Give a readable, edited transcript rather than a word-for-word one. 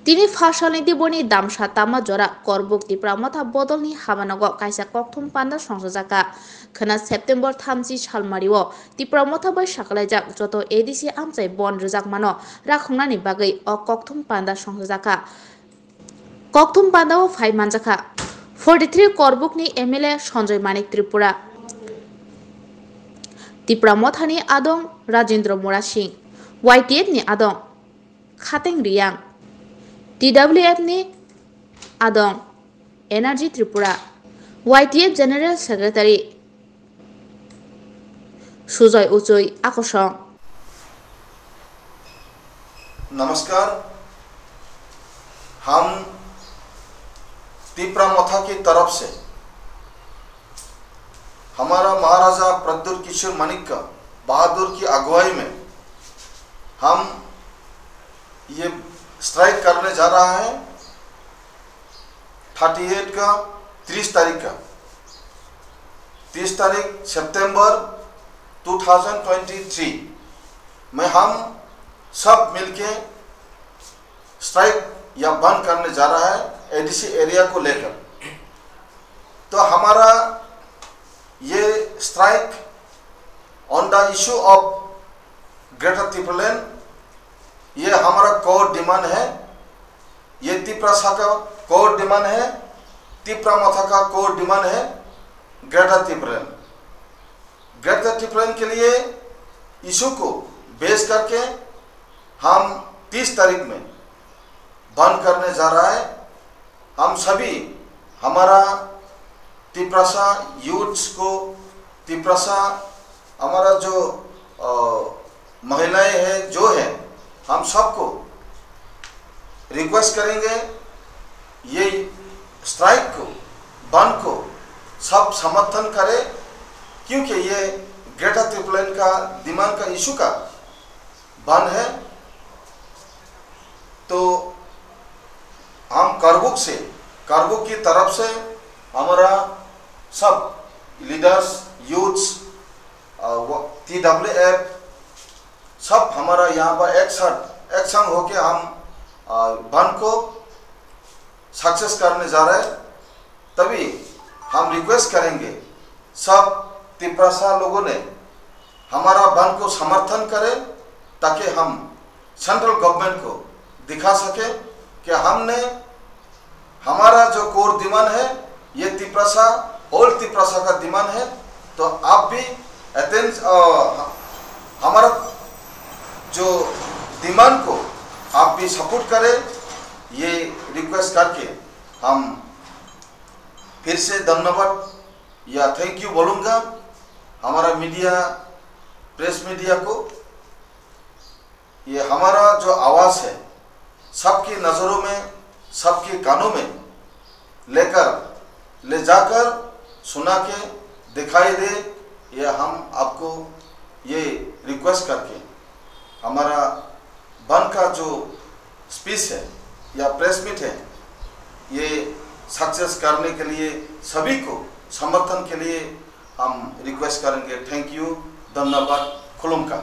Tini fasalni diboni damsa tama jora korbuk tipra mata bodolni habanago kaisa kokthum panda songsajaka khana September 30 salmario tipra mata bai sakalajak joto ADC amchai bon rijak mano rakhungnani bagai o kokthum panda songsajaka kokthum panda o phai manjaka 43 korbukni MLA Sanjay Manik Tripura tipra mothani adong Rajendra Mora Singh YTF ni adong Khateng Riyang TWF ni adong Energy Tripura YTF General Secretary Sujoy Uchoi Akosong। नमस्कार। हम तिपरा मथा की तरफ से हमारा महाराजा प्रद्युत किशोर मानिक बहादुर की अगुवाई में हम ये स्ट्राइक करने जा रहा है 38 का 30 तारीख का 30 तारीख सितंबर 2023 में हम सब मिलके स्ट्राइक या बंद करने जा रहा है एडीसी एरिया को लेकर। तो हमारा ये strike on the issue of greater Tipraland ये हमारा कोर डिमांड है। ये तिपरासा का कोर डिमांड है, तिपरा मथा का कोर डिमांड है ग्रेटर तिपरालैंड। ग्रेटर तिपरालैंड के लिए इशू को बेस करके हम 30 तारीख में बंद करने जा रहा है। हम सभी हमारा तिपरासा यूथ्स को, तिपरासा हमारा जो महिलाएं हैं जो है, हम सबको रिक्वेस्ट करेंगे ये स्ट्राइक को, बंद को सब समर्थन करें, क्योंकि ये ग्रेटर तिपरालैंड का डिमांड का इशू का बंद है। तो हम करबुक की तरफ से हमारा सब लीडर्स, यूथ्स, TWF सब हमारा यहाँ पर एक संग होके हम बंद को सक्सेस करने जा रहे हैं। तभी हम रिक्वेस्ट करेंगे सब तिपरासा लोगों ने हमारा बंद को समर्थन करें, ताकि हम सेंट्रल गवर्नमेंट को दिखा सके कि हमने हमारा जो कोर डिमांड है ये तिपरासा, होल तिपरासा का डिमांड है। तो आप भी हमारा जो डिमांड को आप भी सपोर्ट करें, ये रिक्वेस्ट करके हम फिर से धन्यवाद या थैंक यू बोलूँगा हमारा मीडिया, प्रेस मीडिया को। ये हमारा जो आवाज़ है सबकी नज़रों में, सबके कानों में ले जाकर सुना के दिखाई दे, ये हम आपको ये रिक्वेस्ट करके हमारा बंद का जो स्पीच है या प्रेस मीट है ये सक्सेस करने के लिए सभी को समर्थन के लिए हम रिक्वेस्ट करेंगे। थैंक यू, धन्यवाद, खुलुमका।